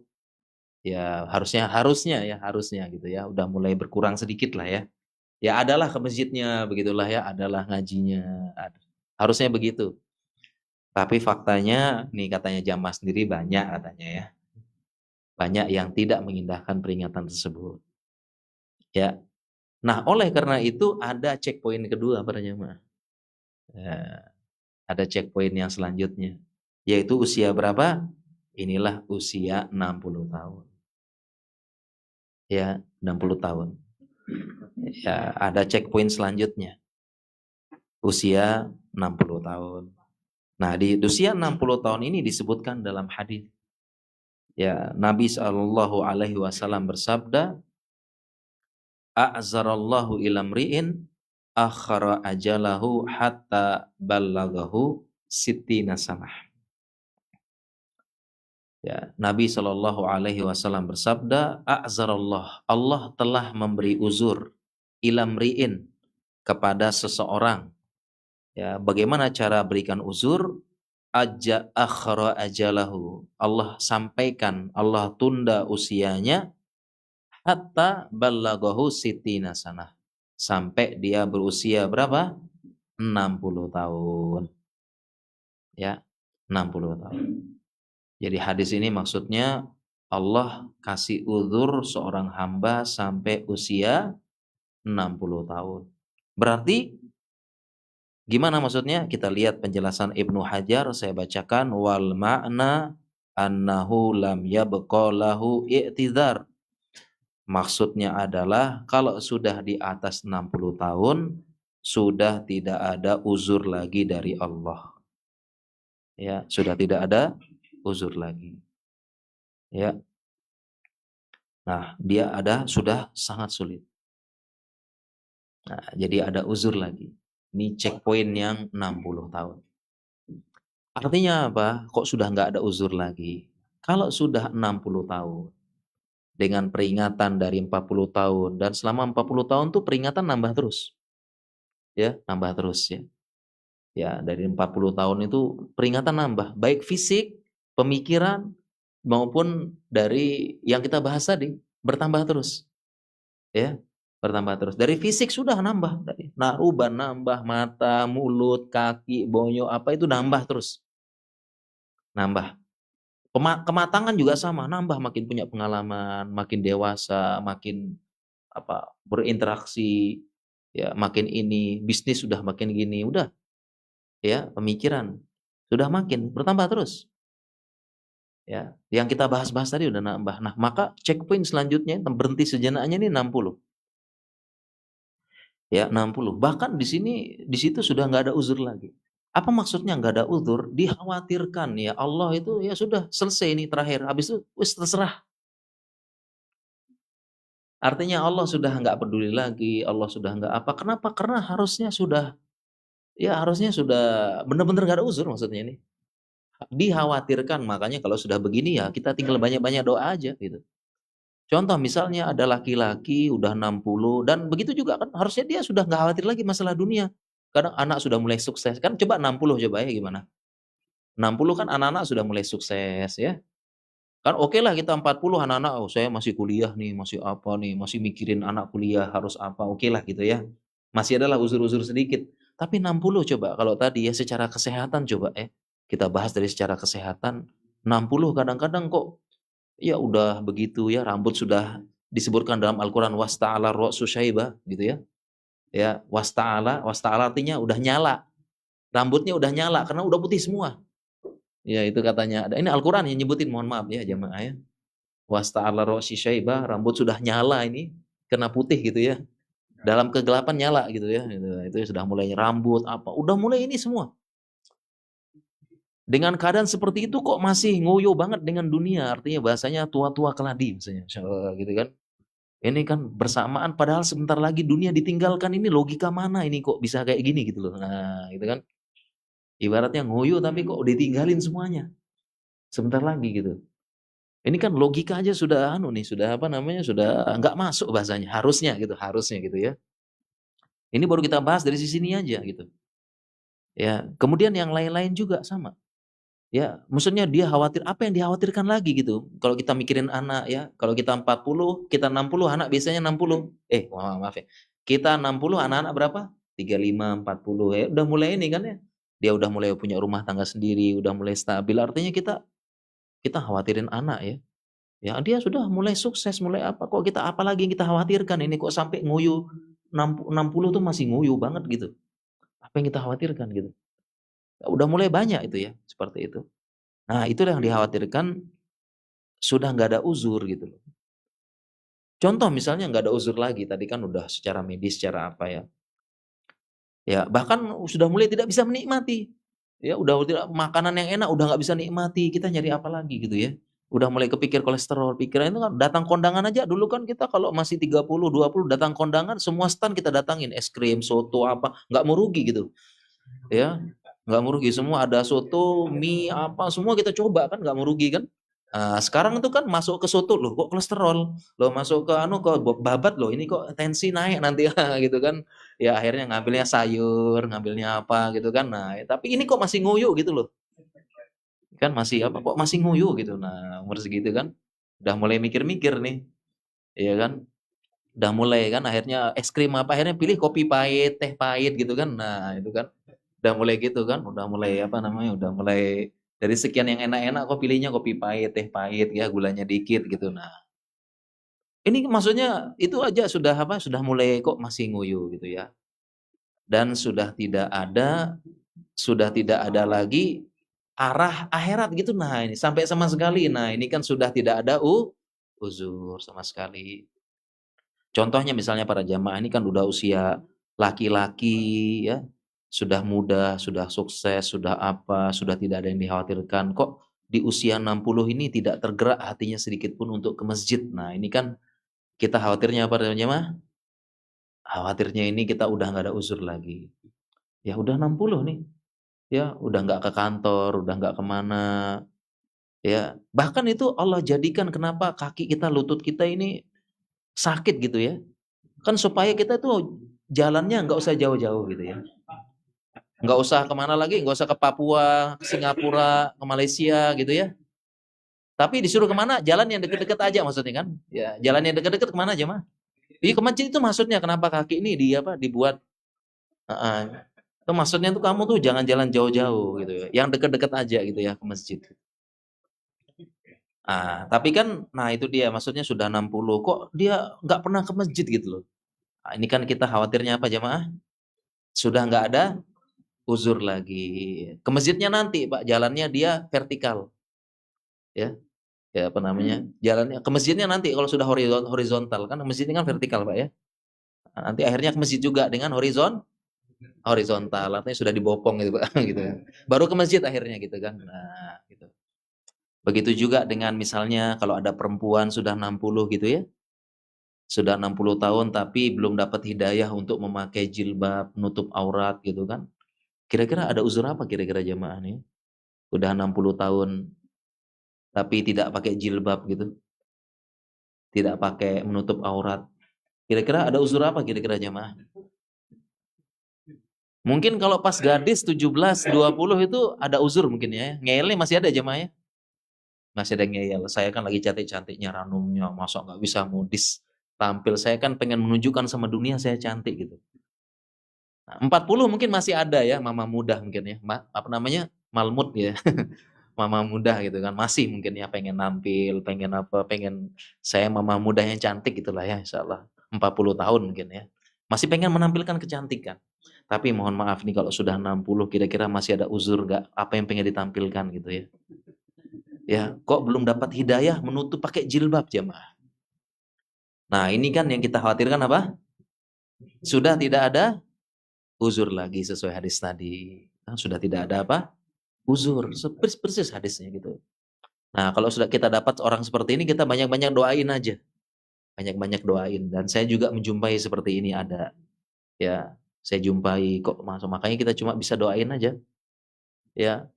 ya harusnya gitu ya, udah mulai berkurang sedikit lah ya. Ya adalah ke masjidnya, begitulah ya, adalah ngajinya. Harusnya begitu. Tapi faktanya nih katanya jamaah sendiri banyak katanya ya. Banyak yang tidak mengindahkan peringatan tersebut. Ya. Nah, oleh karena itu ada checkpoint kedua para jamaah. Ya, ada checkpoint yang selanjutnya, yaitu usia berapa? Inilah usia 60 tahun. Ya, 60 tahun. Ya, ada checkpoint selanjutnya. Usia 60 tahun. Nah, di usia 60 tahun ini disebutkan dalam hadis. Ya, Nabi Shallallahu alaihi wasallam bersabda, "A'zarallahu ilamri'in akhara ajalahu hatta ballagahu sittina sanah. Ya, Nabi Shallallahu Alaihi Wasallam bersabda, "A'zarallah, Allah telah memberi uzur ilamriin kepada seseorang." Ya, bagaimana cara berikan uzur? Akhara ajalahu. Allah sampaikan, Allah tunda usianya hatta ballagahu sittina sanah. Sampai dia berusia berapa? 60 tahun. Ya, 60 tahun. Jadi hadis ini maksudnya Allah kasih uzur seorang hamba sampai usia 60 tahun. Berarti gimana maksudnya? Kita lihat penjelasan Ibnu Hajar, saya bacakan, wal ma'na annahu lam yabqa lahu i'tidhar. Maksudnya adalah kalau sudah di atas 60 tahun sudah tidak ada uzur lagi dari Allah. Ya, sudah tidak ada uzur lagi. Ya. Nah, dia sudah sangat sulit. Nah, jadi ada uzur lagi. Ini checkpoint yang 60 tahun. Artinya apa? Kok sudah nggak ada uzur lagi? Kalau sudah 60 tahun, dengan peringatan dari 40 tahun, dan selama 40 tahun tuh peringatan nambah terus. Ya, nambah terus ya. Ya, dari 40 tahun itu peringatan nambah, baik fisik, pemikiran, maupun dari yang kita bahas tadi, bertambah terus. Ya, bertambah terus. Dari fisik sudah nambah tadi. Uban nambah, mata, mulut, kaki, bonyo, apa itu nambah terus. Nambah. Kematangan juga sama, nambah, makin punya pengalaman, makin dewasa, makin berinteraksi, ya makin ini, bisnis sudah makin gini, udah ya, pemikiran sudah makin bertambah terus. Ya, yang kita bahas-bahas tadi udah nambah. Nah, maka checkpoint selanjutnya berhenti sejenaknya ini 60. Ya, 60. Bahkan di situ sudah nggak ada uzur lagi. Apa maksudnya nggak ada uzur? Dikhawatirkan ya Allah itu ya sudah selesai ini terakhir. Habis itu wis terserah. Artinya Allah sudah nggak peduli lagi, Allah sudah nggak apa. Kenapa? Karena harusnya sudah benar-benar nggak ada uzur maksudnya ini. Dikhawatirkan, makanya kalau sudah begini ya kita tinggal banyak-banyak doa aja gitu. Contoh misalnya ada laki-laki udah 60 dan begitu juga kan harusnya dia sudah nggak khawatir lagi masalah dunia. Kadang anak sudah mulai sukses kan, coba 60 coba ya gimana? 60 kan anak-anak sudah mulai sukses ya. Kan oke lah kita 40 anak-anak, oh saya masih kuliah nih, masih apa nih, masih mikirin anak kuliah harus apa, oke lah gitu ya. Masih adalah uzur-uzur sedikit. Tapi 60 coba kalau tadi ya secara kesehatan coba kita bahas dari secara kesehatan. 60 kadang-kadang kok ya udah begitu ya, rambut sudah disebutkan dalam Al-Qur'an wasta'ala ra'su syaibah gitu ya. Ya, wasta'ala artinya udah nyala. Rambutnya udah nyala karena udah putih semua. Ya itu katanya ada. Ini Al-Qur'an yang nyebutin, mohon maaf ya jamaah ya. Wasta'ala ra'si syaibah, rambut sudah nyala ini, kena putih gitu ya. Dalam kegelapan nyala gitu ya. Itu sudah mulai rambut apa, udah mulai ini semua. Dengan keadaan seperti itu kok masih ngoyo banget dengan dunia, artinya bahasanya tua-tua keladi misalnya. Gitu kan. Ini kan bersamaan padahal sebentar lagi dunia ditinggalkan, ini logika mana ini kok bisa kayak gini gitu loh. Nah, gitu kan. Ibaratnya ngoyo tapi kok ditinggalin semuanya. Sebentar lagi gitu. Ini kan logika aja sudah sudah sudah nggak masuk bahasanya, harusnya gitu ya. Ini baru kita bahas dari sisi ini aja gitu. Ya, kemudian yang lain-lain juga sama. Ya, maksudnya dia khawatir apa yang dikhawatirkan lagi gitu. Kalau kita mikirin anak ya, kalau kita 40, kita 60, anak biasanya 60. Maaf ya. Kita 60, anak-anak berapa? 35, 40 ya. Udah mulai ini kan ya. Dia udah mulai punya rumah tangga sendiri, udah mulai stabil. Artinya kita khawatirin anak ya. Ya, dia sudah mulai sukses, mulai apa. Kok kita apalagi yang kita khawatirkan ini kok sampai nguyu 60 tuh masih nguyu banget gitu. Apa yang kita khawatirkan gitu. Udah mulai banyak itu ya, seperti itu. Nah, itu yang dikhawatirkan sudah nggak ada uzur gitu loh. Contoh misalnya nggak ada uzur lagi, tadi kan udah secara medis, secara apa ya. Ya, bahkan sudah mulai tidak bisa menikmati. Ya, udah tidak makanan yang enak udah nggak bisa nikmati, kita nyari apa lagi gitu ya. Udah mulai kepikir kolesterol, pikiran itu kan datang kondangan aja dulu kan kita kalau masih 30, 20 datang kondangan semua stand kita datangin, es krim, soto apa, nggak mau rugi gitu. Ya, nggak mau rugi semua ada soto, mie apa semua kita coba kan nggak mau rugi kan. Sekarang itu kan masuk ke soto loh kok kolesterol, loh masuk ke anu kok babat loh ini kok tensi naik nanti gitu kan. Ya akhirnya ngambilnya sayur, ngambilnya apa gitu kan. Nah, tapi ini kok masih nguyuh gitu loh. Kan masih apa kok masih nguyuh gitu. Nah, umur segitu kan udah mulai mikir-mikir nih, ya kan? Udah mulai kan akhirnya es krim apa akhirnya pilih kopi pahit, teh pahit gitu kan. Nah, itu kan udah mulai gitu kan, udah mulai apa namanya, udah mulai dari sekian yang enak-enak kok pilihnya kopi pahit, teh pahit ya, gulanya dikit gitu. Nah, ini maksudnya itu aja sudah apa, sudah mulai kok masih nguyuh gitu ya. Dan sudah tidak ada lagi arah akhirat gitu. Nah, ini sampai sama sekali. Nah, ini kan sudah tidak ada uzur sama sekali. Contohnya misalnya para jamaah ini kan udah usia laki-laki ya, sudah muda, sudah sukses, sudah apa, sudah tidak ada yang dikhawatirkan. Kok di usia 60 ini tidak tergerak hatinya sedikit pun untuk ke masjid. Nah, ini kan kita khawatirnya apa para jamaah? Khawatirnya ini kita udah nggak ada uzur lagi. Ya udah 60 nih, ya udah nggak ke kantor, udah nggak kemana, ya. Bahkan itu Allah jadikan kenapa kaki kita, lutut kita ini sakit gitu ya. Kan supaya kita tuh jalannya nggak usah jauh-jauh gitu ya. Nggak usah kemana lagi, nggak usah ke Papua, ke Singapura, ke Malaysia gitu ya. Tapi disuruh kemana? Jalan yang deket-deket aja maksudnya kan. Ya, jalan yang deket-deket kemana aja mah? Iya ke masjid itu maksudnya kenapa kaki ini di apa dibuat. Itu maksudnya tuh kamu tuh jangan jalan jauh-jauh gitu ya. Yang deket-deket aja gitu ya ke masjid. Tapi kan, nah itu dia maksudnya sudah 60 kok dia nggak pernah ke masjid gitu loh. Nah, ini kan kita khawatirnya apa jamaah? Sudah nggak ada uzur lagi. Ke masjidnya nanti Pak, jalannya dia vertikal. Ya, ya apa namanya? Jalannya ke masjidnya nanti kalau sudah horizontal kan masjidnya kan vertikal Pak ya. Nah, nanti akhirnya ke masjid juga dengan horizontal, artinya sudah dibopong gitu Pak gitu. Baru ke masjid akhirnya gitu kan. Nah, gitu. Begitu juga dengan misalnya kalau ada perempuan sudah 60 gitu ya. Sudah 60 tahun tapi belum dapat hidayah untuk memakai jilbab, nutup aurat gitu kan. Kira-kira ada uzur apa kira-kira jamaah nih? Udah 60 tahun tapi tidak pakai jilbab gitu, tidak pakai menutup aurat. Kira-kira ada uzur apa kira-kira jamaah? Mungkin kalau pas gadis 17, 20 itu ada uzur mungkin ya. Ngeyelnya masih ada jamaah ya? Masih ada ngeyel. Saya kan lagi cantik-cantiknya ranumnya, masa nggak bisa modis tampil. Saya kan pengen menunjukkan sama dunia saya cantik gitu. Nah, 40 mungkin masih ada ya, mama muda mungkin ya. Apa namanya? Malmut ya. Mama muda gitu kan. Masih mungkin ya pengen nampil, pengen apa, pengen saya mama muda yang cantik gitulah ya insyaallah. 40 tahun mungkin ya. Masih pengen menampilkan kecantikan. Tapi mohon maaf nih kalau sudah 60 kira-kira masih ada uzur gak apa yang pengen ditampilkan gitu ya. Ya, kok belum dapat hidayah menutup pakai jilbab jemaah. Nah, ini kan yang kita khawatirkan apa? Sudah tidak ada uzur lagi sesuai hadis tadi. Nah, sudah tidak ada apa? Uzur. Persis hadisnya gitu. Nah, kalau sudah kita dapat orang seperti ini, kita banyak-banyak doain aja. Banyak-banyak doain. Dan saya juga menjumpai seperti ini ada. Ya, saya jumpai kok masuk. Makanya kita cuma bisa doain aja. Ya,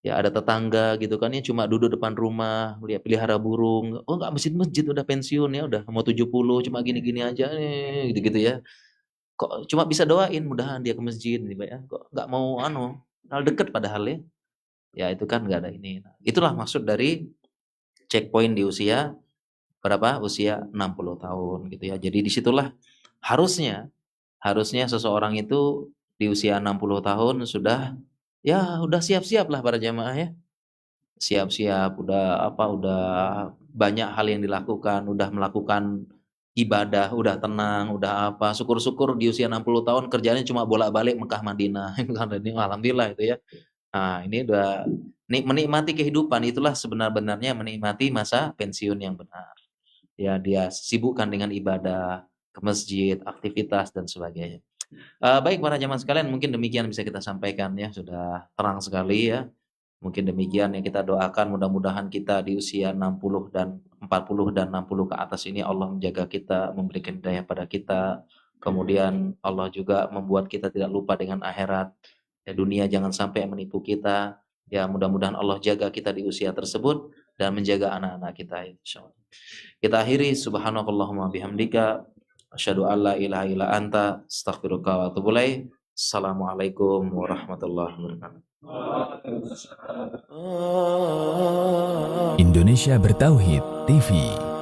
ya ada tetangga gitu kan ya cuma duduk depan rumah, lihat pelihara burung. Oh, nggak masjid-masjid udah pensiun ya, udah mau 70 cuma gini-gini aja gitu-gitu ya. Kok cuma bisa doain mudahan dia ke masjid nih, Pak ya. Kok nggak mau hal deket padahal ya. Ya itu kan nggak ada ini. Nah, itulah maksud dari checkpoint di usia berapa? Usia 60 tahun gitu ya. Jadi disitulah harusnya harusnya seseorang itu di usia 60 tahun sudah ya udah siap-siap lah para jamaah ya. Siap-siap udah apa udah banyak hal yang dilakukan, udah melakukan ibadah, udah tenang, udah apa. Syukur-syukur di usia 60 tahun kerjanya cuma bolak-balik Mekah Madinah. Alhamdulillah itu ya. Nah, ini udah menikmati kehidupan itulah sebenar-benarnya menikmati masa pensiun yang benar. Ya, dia sibukkan dengan ibadah, ke masjid, aktivitas dan sebagainya. Baik para jamaah sekalian, mungkin demikian bisa kita sampaikan ya, sudah terang sekali ya Mungkin demikian yang kita doakan, mudah-mudahan kita di usia 60 dan 40 dan 60 ke atas ini Allah menjaga kita, memberikan hidayah pada kita. Kemudian Allah juga membuat kita tidak lupa dengan akhirat. Ya, dunia jangan sampai menipu kita. Ya, mudah-mudahan Allah jaga kita di usia tersebut dan menjaga anak-anak kita, insyaallah. Kita akhiri, subhanakallahumma bihamdika asyhadu an la ilaha illa anta astaghfiruka wa atubu ilaik. Assalamualaikum warahmatullahi wabarakatuh. Indonesia Bertauhid TV.